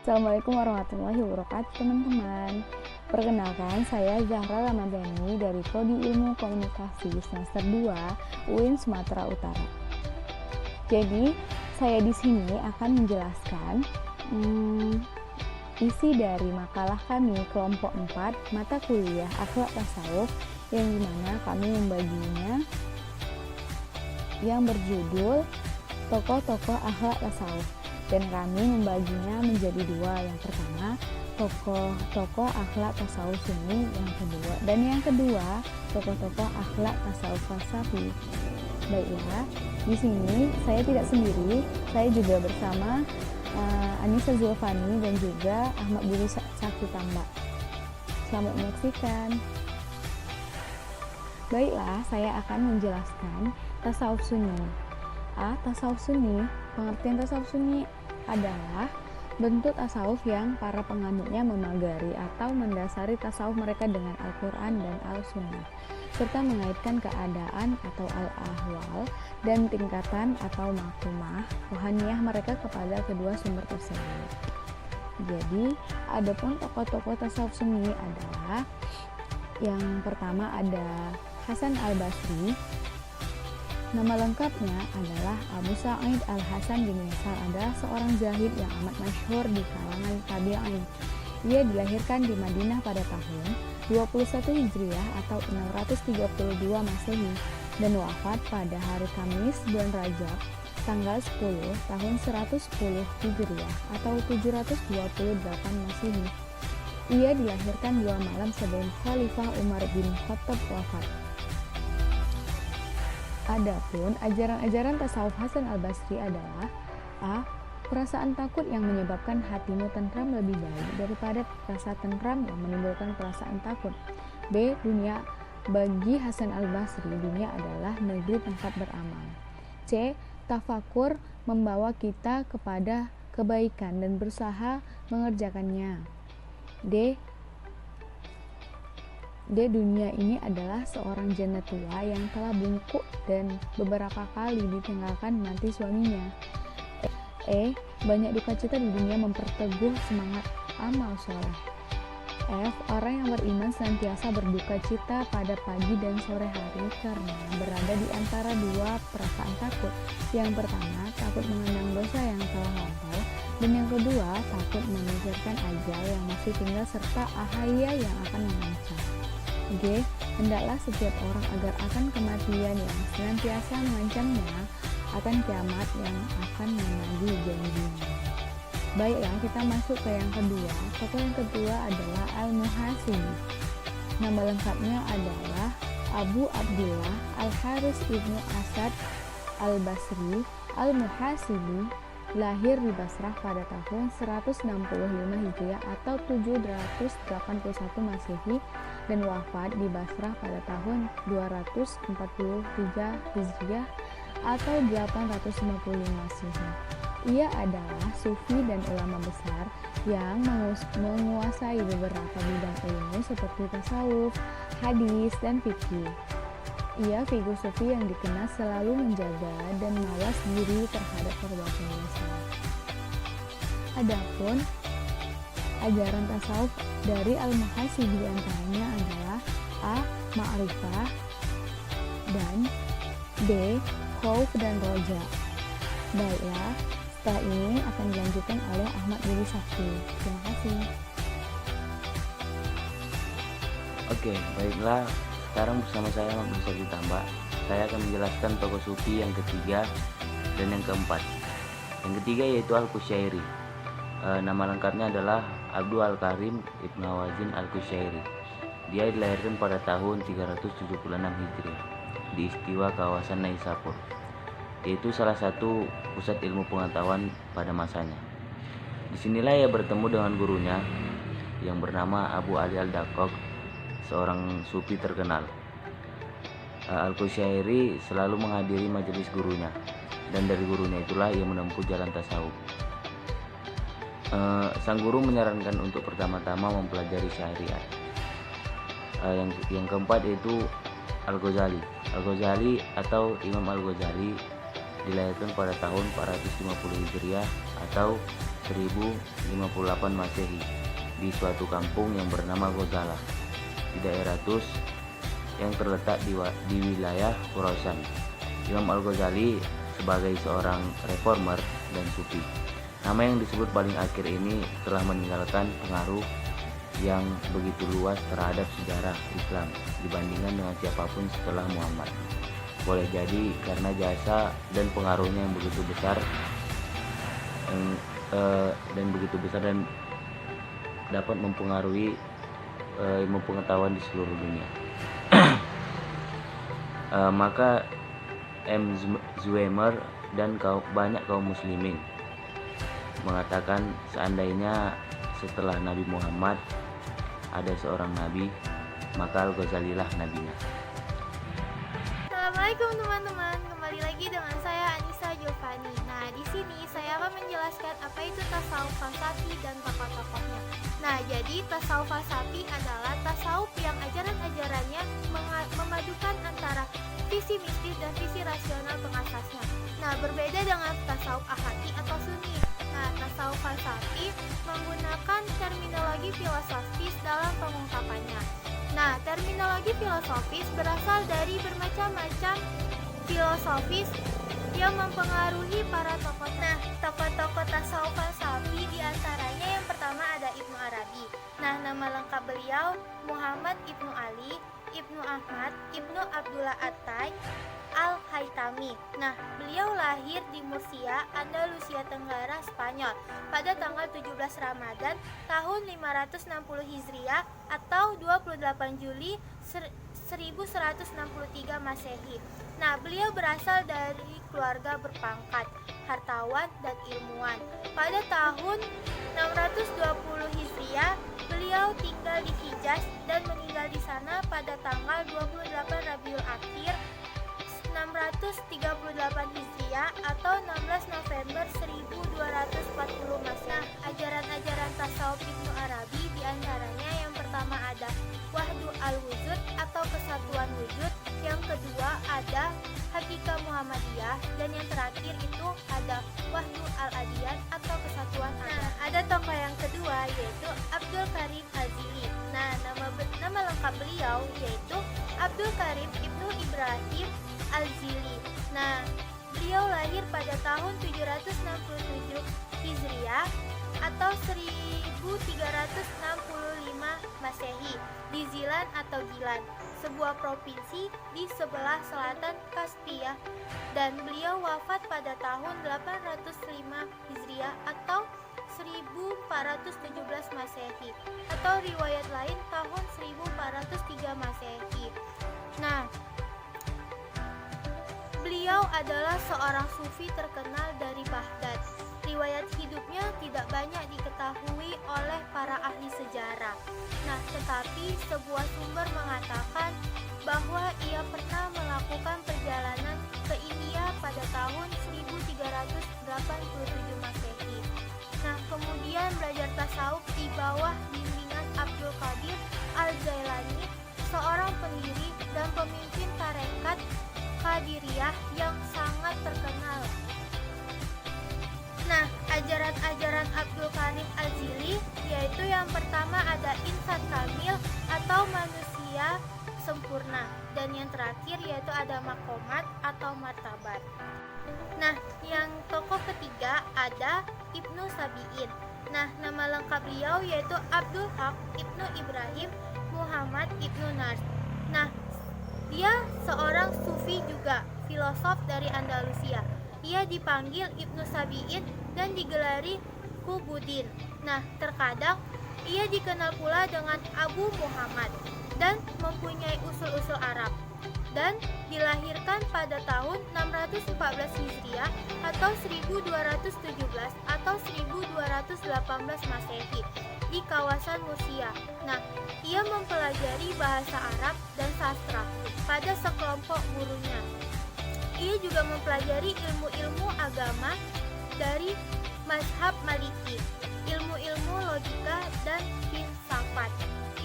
Assalamualaikum warahmatullahi wabarakatuh teman-teman. Perkenalkan, saya Zahra Ramadhani dari Prodi Ilmu Komunikasi semester 2 UIN Sumatera Utara. Jadi, saya di sini akan menjelaskan isi dari makalah kami kelompok 4 mata kuliah Akhlak Tasawuf, yang dimana kami membaginya yang berjudul Tokoh-tokoh Akhlak Tasawuf, dan kami membaginya menjadi dua. Yang pertama, tokoh-tokoh akhlak tasawuf sunni, yang kedua tokoh-tokoh akhlak tasawuf falsafi. Baiklah, di sini saya tidak sendiri, saya juga bersama Anissa Zulfani dan juga Ahmad Budi Sakitamba. Selamat menyaksikan. Baiklah, saya akan menjelaskan tasawuf sunni. Tasawuf sunni. Pengertian tasawuf sunni adalah bentuk tasawuf yang para penganutnya memagari atau mendasari tasawuf mereka dengan Al-Quran dan Al-Sunnah, serta mengaitkan keadaan atau al-ahwal dan tingkatan atau makumah rohaniyah mereka kepada kedua sumber tersebut. Jadi, adapun tokoh-tokoh tasawuf sunni adalah yang pertama ada Hasan Al-Basri. Nama lengkapnya adalah Abu Sa'id Al-Hasan bin Yasar, adalah seorang zahid yang amat masyhur di kalangan tabi'in. Ia dilahirkan di Madinah pada tahun 21 Hijriah atau 632 Masehi dan wafat pada hari Kamis bulan Rajab tanggal 10 tahun 110 Hijriah atau 728 Masehi. Ia dilahirkan 2 malam sebelum Khalifah Umar bin Khattab wafat. Adapun ajaran-ajaran tasawuf Hasan Al-Basri adalah perasaan takut yang menyebabkan hatimu tentram lebih baik daripada rasa tentram yang menimbulkan perasaan takut. B. Dunia. Bagi Hasan Al-Basri, dunia adalah negeri tempat beramal. C. Tafakur membawa kita kepada kebaikan dan berusaha mengerjakannya. D. Dunia ini adalah seorang janda tua yang telah bungkuk dan beberapa kali ditinggalkan mati suaminya. E. Banyak duka cita di dunia memperteguh semangat amal soleh. F. Orang yang beriman senantiasa berduka cita pada pagi dan sore hari karena berada di antara dua perasaan takut. Yang pertama, takut mengenang dosa yang telah lampau, dan yang kedua, takut memikirkan ajal yang masih tinggal serta ahaya yang akan mengancam. G. Hendaklah setiap orang agar akan kematian yang senantiasa mengancamnya, akan kiamat yang akan menagih janjinya. Baiklah, kita masuk ke yang kedua. Tokoh yang kedua adalah Al-Muhasibi. Nama lengkapnya adalah Abu Abdullah Al-Haris ibnu Asad Al-Basri Al-Muhasibi. Lahir di Basrah pada tahun 165 Hijriah atau 781 Masehi dan wafat di Basrah pada tahun 243 Hijriah atau 850 Masehi. Ia adalah sufi dan ulama besar yang menguasai beberapa bidang ilmu seperti tasawuf, hadis, dan fikih. Ia figur sufi yang dikenal selalu menjaga dan mawas diri terhadap perbuatan dosa. Adapun ajaran tasawuf dari Al-Muhasibi antaranya adalah A. Ma'rifah, dan B. Khauf dan Roja. Baiklah, setelah ini akan dilanjutkan oleh Ahmad Budi Sakti. Terima kasih. Oke, baiklah. Sekarang bersama saya Ahmad Budi Sakitamba. Saya akan menjelaskan tokoh sufi yang ketiga dan yang keempat. Yang ketiga yaitu Al-Kusyairi. Nama lengkapnya adalah Abdul Al-Karim Ibn Wazin Al-Kusyairi. Dia dilahirkan pada tahun 376 Hijriah di istiwa kawasan Naisapur, yaitu salah satu pusat ilmu pengetahuan pada masanya. Disinilah ia bertemu dengan gurunya yang bernama Abu Ali Al-Daqqaq, seorang sufi terkenal. Al-Kusyairi selalu menghadiri majelis gurunya, dan dari gurunya itulah ia menempuh jalan tasawuf. Sang guru menyarankan untuk pertama-tama mempelajari syariat. Yang keempat yaitu Al-Ghazali. Al-Ghazali atau Imam Al-Ghazali dilahirkan pada tahun 450 Hijriah atau 1058 Masehi di suatu kampung yang bernama Ghazala di daerah Tus yang terletak di wilayah Khurasan. Imam Al-Ghazali sebagai seorang reformer dan sufi. Nama yang disebut paling akhir ini telah meninggalkan pengaruh yang begitu luas terhadap sejarah Islam dibandingkan dengan siapapun setelah Muhammad. Boleh jadi karena jasa dan pengaruhnya yang begitu besar dan dapat mempengaruhi ilmu pengetahuan di seluruh dunia. Maka M. Zwemer dan banyak kaum muslimin mengatakan seandainya setelah Nabi Muhammad ada seorang nabi, maka Al-Ghazalilah nabinya. Assalamualaikum teman-teman, kembali lagi dengan saya Anissa Giovanni. Nah, di sini saya akan menjelaskan apa itu tasawuf falsafi dan tokoh-tokohnya. Nah, jadi tasawuf falsafi adalah tasawuf yang ajaran-ajarannya memadukan antara visi mistis dan visi rasional pengasasnya. Nah, berbeda dengan tasawuf akhlaki atau sunni. Nah, tasawuf falsafi menggunakan terminologi filosofis dalam pengungkapannya. Nah, terminologi filosofis berasal dari bermacam-macam filosofis yang mempengaruhi para tokoh. Nah, tokoh-tokoh tasawuf falsafi diantaranya yang pertama ada Ibnu Arabi. Nah, nama lengkap beliau Muhammad Ibnu Ali, Ibnu Ahmad, Ibnu Abdullah At-Tai, Al-Haytami. Nah, beliau lahir di Murcia, Andalusia Tenggara, Spanyol pada tanggal 17 Ramadan tahun 560 Hijriah atau 28 Juli 1163 Masehi. Nah, beliau berasal dari keluarga berpangkat, hartawan dan ilmuwan. Pada tahun 620 Hijriah, beliau tinggal di Hijaz dan meninggal di sana pada tanggal 28 Rabiul Akhir 638 Hijriah atau 16 November 1240 Masehi. Nah, ajaran-ajaran tasawuf Ibnu Arabi diantaranya yang pertama ada Wahdu al-Wujud atau kesatuan wujud, yang kedua ada Hakikat Muhammadiyah, dan yang terakhir itu ada Wahdu al-Adiyan atau kesatuan agama. Nah, ada tokoh yang kedua yaitu Abdul Karim Al-Jili. Nah, nama lengkap beliau yaitu Abdul Karim Ibnu Ibrahim Al-Jili. Nah, beliau lahir pada tahun 767 Hijriah atau 1365 Masehi di Zilan atau Gilan, sebuah provinsi di sebelah selatan Kaspia, dan beliau wafat pada tahun 805 Hijriah atau 1417 Masehi, atau riwayat lain tahun 1403 Masehi. Nah, beliau adalah seorang sufi terkenal dari Baghdad. Riwayat hidupnya tidak banyak diketahui oleh para ahli sejarah. Nah, tetapi sebuah sumber mengatakan bahwa ia pernah melakukan perjalanan ke India pada tahun 1387 Masehi. Nah, kemudian belajar tasawuf di bawah bimbingan Abdul Qadir Al-Jailani, seorang pendiri dan pemimpin tarekat Qadiriyah yang sangat terkenal. Nah, ajaran-ajaran Abdul Karim Al-Jili yaitu yang pertama ada insan kamil atau manusia sempurna, dan yang terakhir yaitu ada makomat atau martabat. Nah, yang tokoh ketiga ada Ibnu Sabi'in. Nah, nama lengkap beliau yaitu Abdul Haq Ibnu Ibrahim Muhammad Ibnu Nars. Nah, dia seorang sufi juga, filosof dari Andalusia. Ia dipanggil Ibnu Sabi'in dan digelari Kubudin. Nah, terkadang ia dikenal pula dengan Abu Muhammad dan mempunyai usul-usul Arab, dan dilahirkan pada tahun 614 Hijriah atau 1217 atau 1218 Masehi di kawasan Murcia. Nah, ia mempelajari bahasa Arab dan sastra pada sekelompok gurunya. Ia juga mempelajari ilmu-ilmu agama dari mazhab Maliki, ilmu-ilmu logika dan filsafat.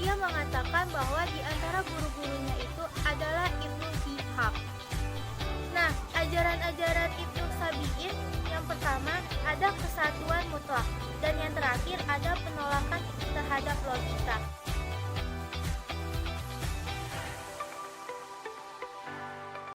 Ia mengatakan bahwa di antara guru-gurunya itu adalah Ibnu Shihab. Nah, ajaran-ajaran Ibnu kesatuan mutlak. Dan yang terakhir ada penolakan